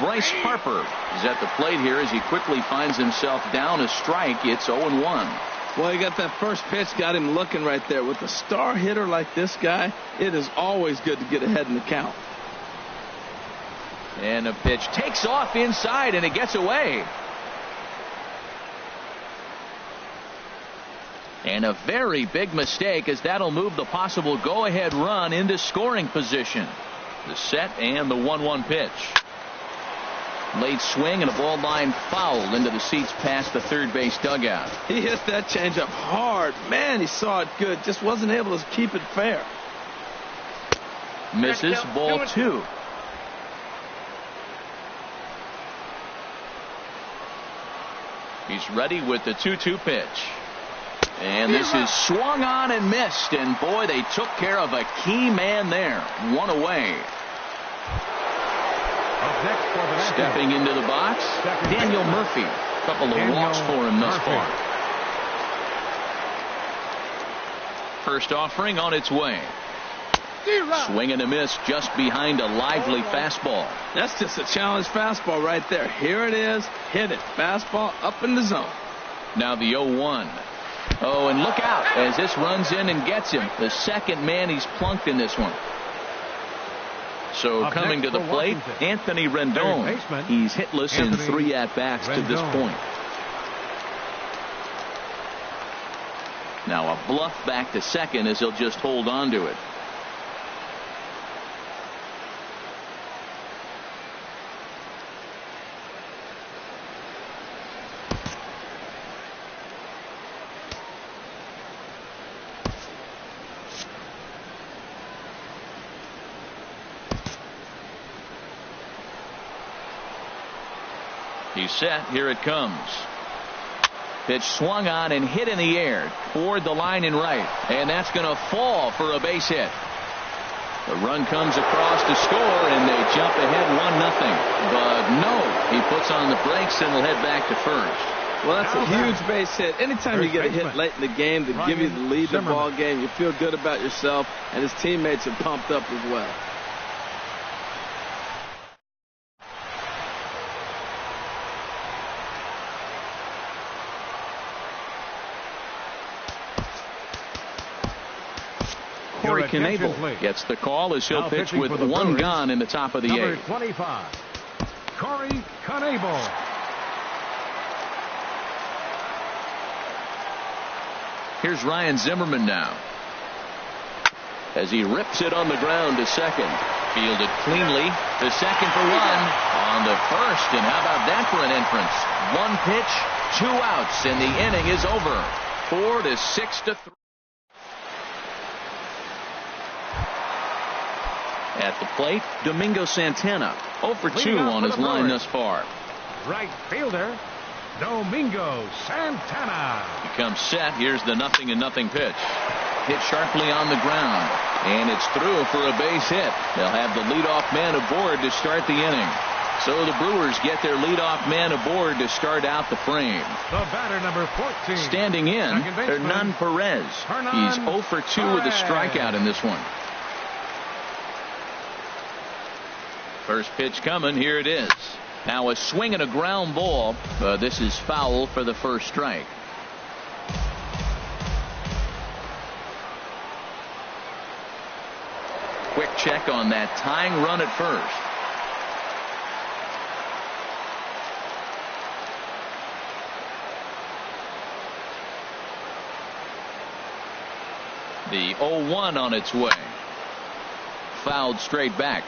Bryce Harper is at the plate here as he quickly finds himself down a strike. It's 0-1. Well, he got that first pitch, got him looking right there. With a star hitter like this guy, it is always good to get ahead in the count. And a pitch takes off inside, and it gets away. And a very big mistake, as that'll move the possible go-ahead run into scoring position. The set and the 1-1 pitch. Late swing and a ball line foul into the seats past the third base dugout. He hit that changeup hard. Man, he saw it good. Just wasn't able to keep it fair. Misses, ball 2. He's ready with the 2-2 pitch. And this is swung on and missed. And boy, they took care of a key man there. One away. Stepping into the box, Daniel Murphy. A couple of walks for him thus far. First offering on its way. Swing and a miss just behind a lively fastball. That's just a challenge fastball right there. Here it is. Hit it. Fastball up in the zone. Now the 0-1. Oh, and look out as this runs in and gets him. The second man he's plunked in this one. So coming to the plate, Anthony Rendon. He's hitless in 3 at-bats to this point. Now a bluff back to second as he'll just hold on to it. He's set. Here it comes. Pitch swung on and hit in the air toward the line in right. And that's going to fall for a base hit. The run comes across to score, and they jump ahead 1-0. But no, he puts on the brakes and will head back to first. Well, that's a huge base hit. Anytime you get a hit late in the game to give you the lead in the ball game, you feel good about yourself, and his teammates are pumped up as well. Corey Knebel gets the call as he'll pitch with 1 gone in the top of the 8th. Number 25, Corey Knebel. Here's Ryan Zimmerman now as he rips it on the ground to second. Fielded cleanly to second for 1 on the first. And how about that for an entrance? 1 pitch, 2 outs, and the inning is over. 4-6-3. At the plate, Domingo Santana. 0 for 2 on his line thus far. Right fielder, Domingo Santana. He comes set. Here's the 0-0 pitch. Hit sharply on the ground. And it's through for a base hit. They'll have the leadoff man aboard to start the inning. So the Brewers get their leadoff man aboard to start out the frame. The batter, number 14. Standing in, Hernan Perez. He's 0 for 2 with a strikeout in this one. First pitch coming. Here it is. Now a swing and a ground ball. This is foul for the first strike. Quick check on that tying run at first. The 0-1 on its way. fouled straight back.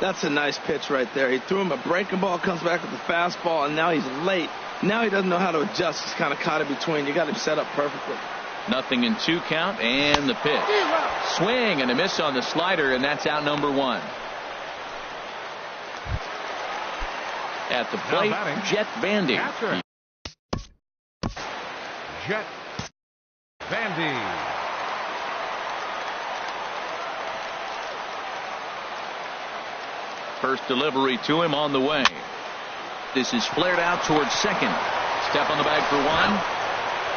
That's a nice pitch right there. He threw him a breaking ball, comes back with the fastball, and now he's late. Now he doesn't know how to adjust. He's kind of caught in between. You got him set up perfectly. 0-2 count, and the pitch. Swing and a miss on the slider, and that's out number 1. At the plate, Jet Bandy. Jet Bandy. First delivery to him on the way. This is flared out towards second. Step on the bag for 1.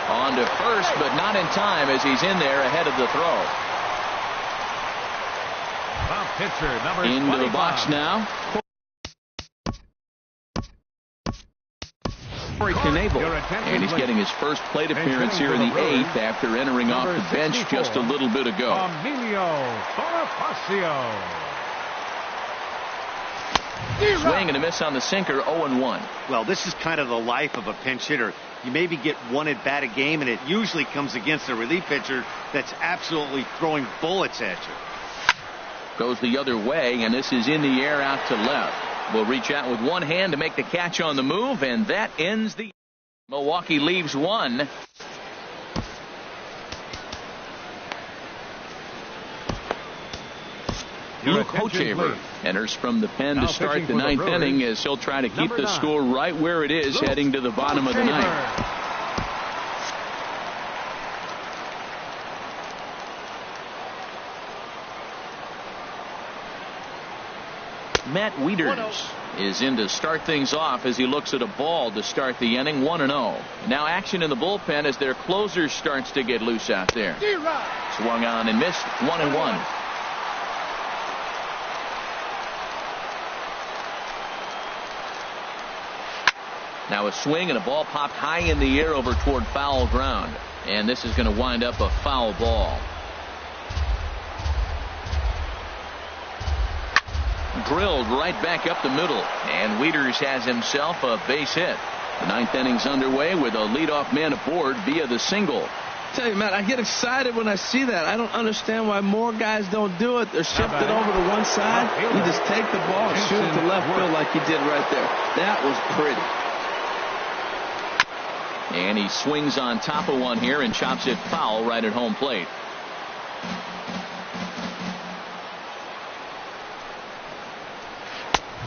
On to first, but not in time as he's in there ahead of the throw. Pitcher number into 25. the box now. Corey Knebel. And he's getting his first plate appearance here in the 8th after entering off the bench just a little bit ago. Emilio Bonifacio. Swing and a miss on the sinker, 0-1. Well, this is kind of the life of a pinch hitter. You maybe get one at bat a game, and it usually comes against a relief pitcher that's absolutely throwing bullets at you. Goes the other way, and this is in the air out to left. Will reach out with one hand to make the catch on the move, and that ends the. Milwaukee leaves 1. Luke Hochevar enters from the pen to start the 9th inning as he'll try to keep the score right where it is heading to the bottom of the 9th. Matt Wieters is in to start things off as he looks at a ball to start the inning. 1-0. Now action in the bullpen as their closer starts to get loose out there. Swung on and missed. 1-1. Now a swing and a ball popped high in the air over toward foul ground. And this is going to wind up a foul ball. Drilled right back up the middle. And Wieters has himself a base hit. The 9th inning's underway with a leadoff man aboard via the single. I tell you, Matt, I get excited when I see that. I don't understand why more guys don't do it. They're shifted over to one side. You just take the ball and shoot it to left field like he did right there. That was pretty. And he swings on top of one here and chops it foul right at home plate.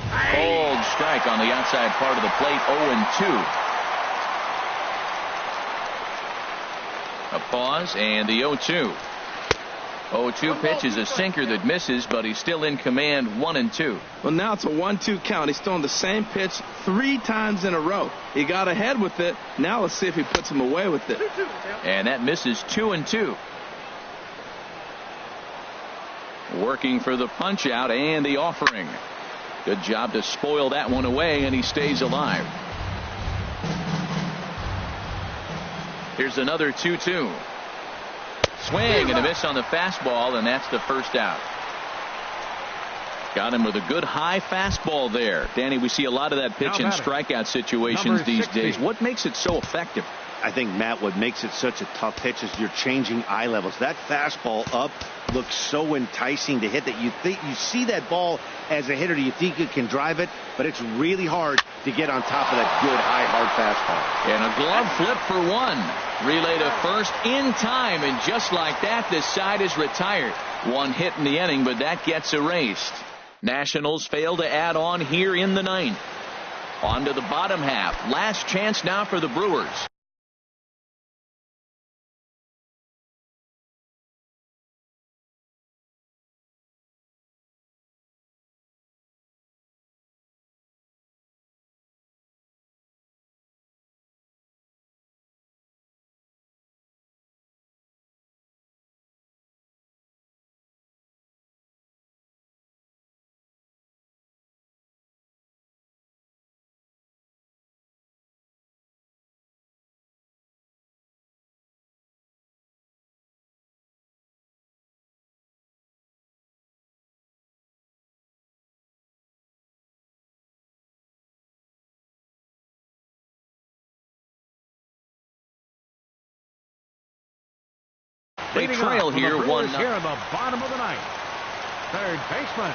Cold strike on the outside part of the plate. 0-2. A pause and the 0-2. 0-2 pitch is a sinker that misses, but he's still in command. 1-2. Well, now it's a 1-2 count. He's throwing the same pitch 3 times in a row. He got ahead with it. Now let's see if he puts him away with it. And that misses. 2-2. Working for the punch out and the offering. Good job to spoil that one away, and he stays alive. Here's another 2-2. Swing and a miss on the fastball, and that's the first out. Got him with a good high fastball there. Danny, we see a lot of that pitch in strikeout situations these days. What makes it so effective? I think, Matt, what makes it such a tough pitch is you're changing eye levels. That fastball up looks so enticing to hit that you think you see that ball as a hitter. You think you can drive it, but it's really hard to get on top of that good high hard fastball. And a glove flip for 1. Relay to first in time, and just like that, this side is retired. 1 hit in the inning, but that gets erased. Nationals fail to add on here in the 9th. On to the bottom half. Last chance now for the Brewers. They trail here 1-0. Here in the bottom of the 9th. third baseman,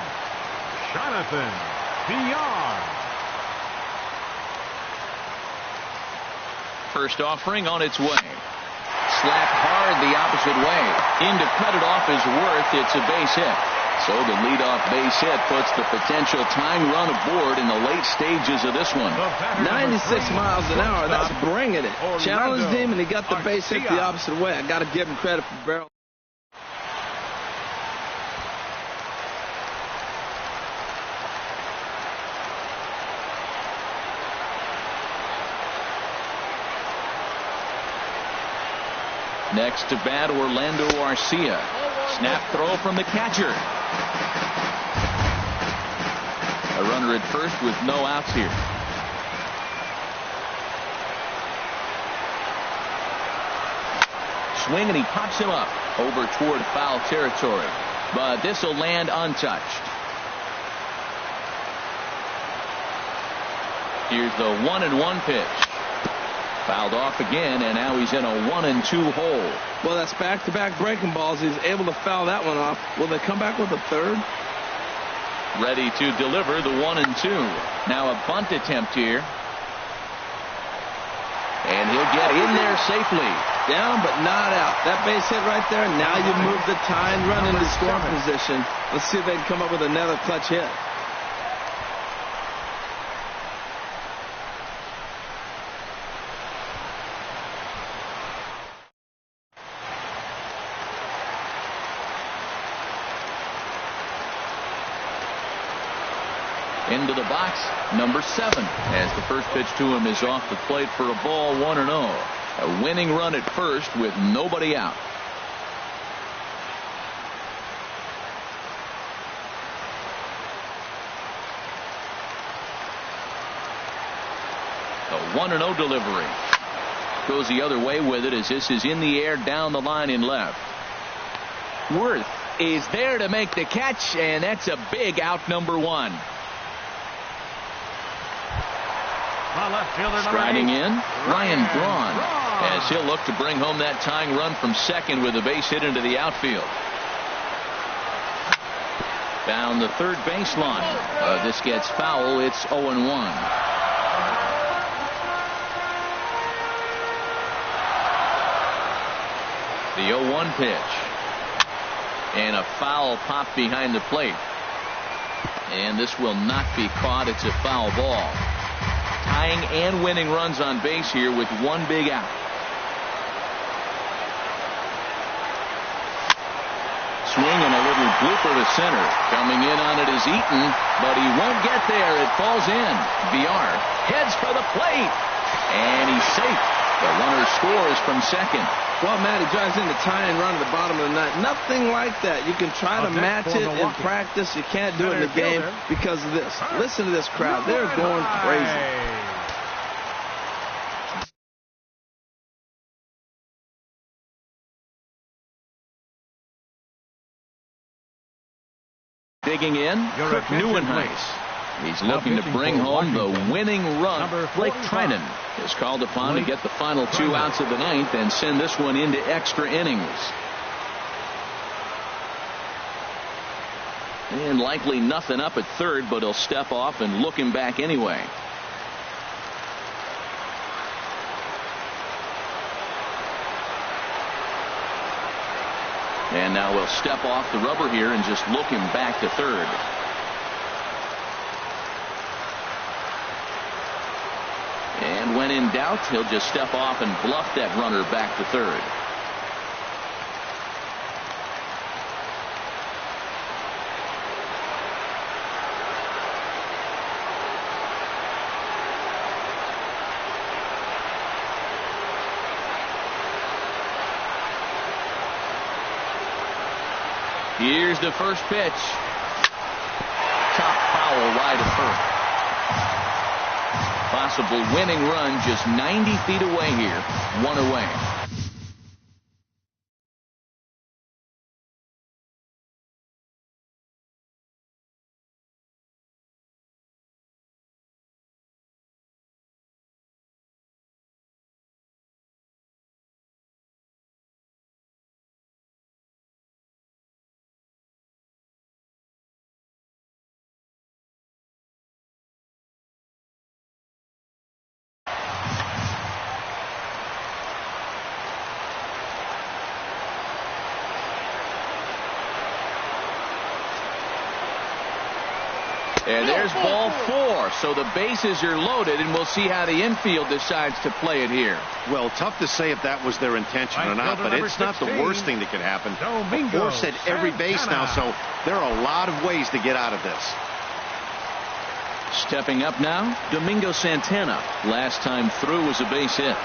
Jonathan Villar. First offering on its way. Slapped hard the opposite way. In to cut it off is Worth. It's a base hit. So the leadoff base hit puts the potential tying run aboard in the late stages of this one. 96 miles an hour. That's bringing it. Challenged him, and he got the base hit the opposite way. I got to give him credit for barrel. Next to bat, Orlando Arcia. Snap throw from the catcher. A runner at first with no outs here. Swing, and he pops him up over toward foul territory. But this will land untouched. Here's the 1-1 pitch. Fouled off again, and now he's in a 1-2 hole. Well, that's back-to-back breaking balls. He's able to foul that one off. Will they come back with a third? Ready to deliver the 1-2. Now a bunt attempt here. And he'll get in there safely. Down but not out. That base hit right there. Now you move the tying run into scoring position. Let's see if they can come up with another clutch hit. Into the box, number 7, as the first pitch to him is off the plate for a ball, 1-0. A winning run at first with nobody out. A 1-0 delivery. Goes the other way with it as this is in the air down the line in left. Worth is there to make the catch, and that's a big out, number 1. Striding in, Ryan Braun, as he'll look to bring home that tying run from second with a base hit into the outfield. Down the third baseline. This gets foul. It's 0-1. The 0-1 pitch. And a foul pop behind the plate. And this will not be caught. It's a foul ball. Tying and winning runs on base here with one big out. Swing and a little blooper to center. Coming in on it is Eaton, but he won't get there. It falls in. Villar heads for the plate, and he's safe. The runner scores from second. Well, Matt, he drives in the tying run at the bottom of the ninth. Nothing like that. You can try to match it in practice. You can't do it in the game because of this. Listen to this crowd. They're going crazy. Digging in, Kirk Neuenhuis. He's looking to bring home the winning run. Blake Trinan is called upon to get the final 2 outs of the ninth and send this one into extra innings. And likely nothing up at third, but he'll step off and look him back anyway. And now we'll step off the rubber here and just look him back to third. And when in doubt, he'll just step off and bluff that runner back to third. Here's the first pitch. Top foul wide of first. Possible winning run just 90 feet away here. 1 away. And there's ball 4. So the bases are loaded, and we'll see how the infield decides to play it here. Well, tough to say if that was their intention or not, but it's not the worst thing that could happen. Force at every base now, so there are a lot of ways to get out of this. Stepping up now, Domingo Santana. Last time through was a base hit.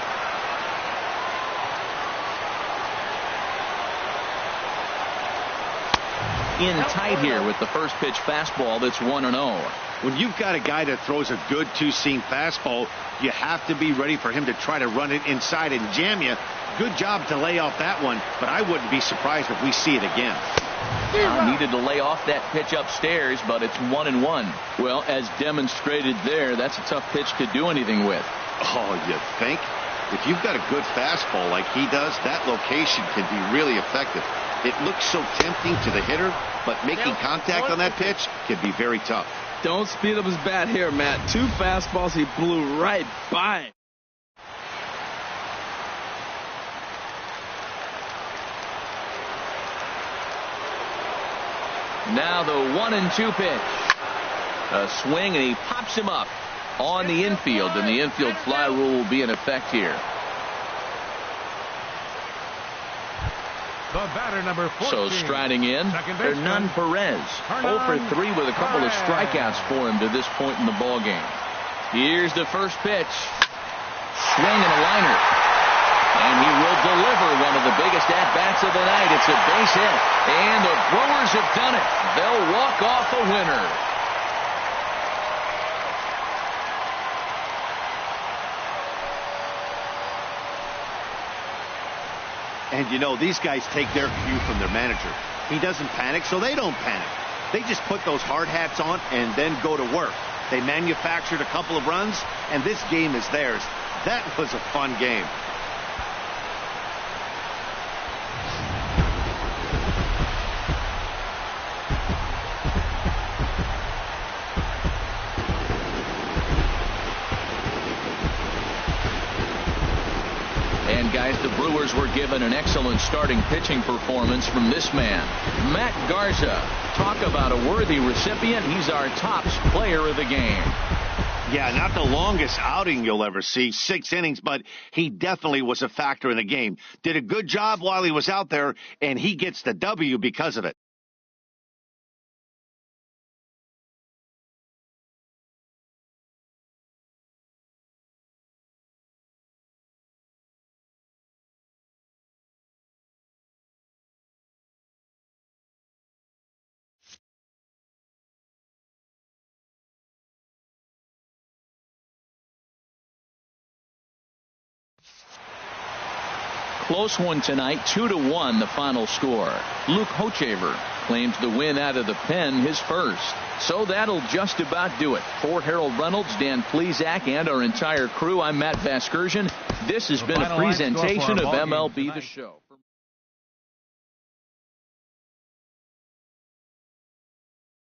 In tight here with the first pitch fastball that's 1-0. When you've got a guy that throws a good two-seam fastball, you have to be ready for him to try to run it inside and jam you. Good job to lay off that one, but I wouldn't be surprised if we see it again. Needed to lay off that pitch upstairs, but it's 1-1. Well, as demonstrated there, that's a tough pitch to do anything with. Oh, you think? If you've got a good fastball like he does, that location can be really effective. It looks so tempting to the hitter, but making contact on that pitch can be very tough. Don't speed up his bat here, Matt. 2 fastballs, he blew right by him. Now the 1-2 pitch. A swing, and he pops him up on the infield, and the infield fly rule will be in effect here. The batter, number 14. So striding in, Hernan Perez. 0 for 3 with a couple of strikeouts for him to this point in the ballgame. Here's the first pitch. Swing and a liner. And he will deliver one of the biggest at-bats of the night. It's a base hit. And the Brewers have done it. They'll walk off a winner. And, you know, these guys take their cue from their manager. He doesn't panic, so they don't panic. They just put those hard hats on and then go to work. They manufactured a couple of runs, and this game is theirs. That was a fun game. Guys, the Brewers were given an excellent starting pitching performance from this man, Matt Garza. Talk about a worthy recipient. He's our tops player of the game. Yeah, not the longest outing you'll ever see, 6 innings, but he definitely was a factor in the game. Did a good job while he was out there, and he gets the W because of it. Close one tonight, 2-1 the final score. Luke Hochevar claims the win out of the pen, his first. So that'll just about do it. For Harold Reynolds, Dan Plesac, and our entire crew, I'm Matt Vasgersian. This has been a presentation of MLB The Show.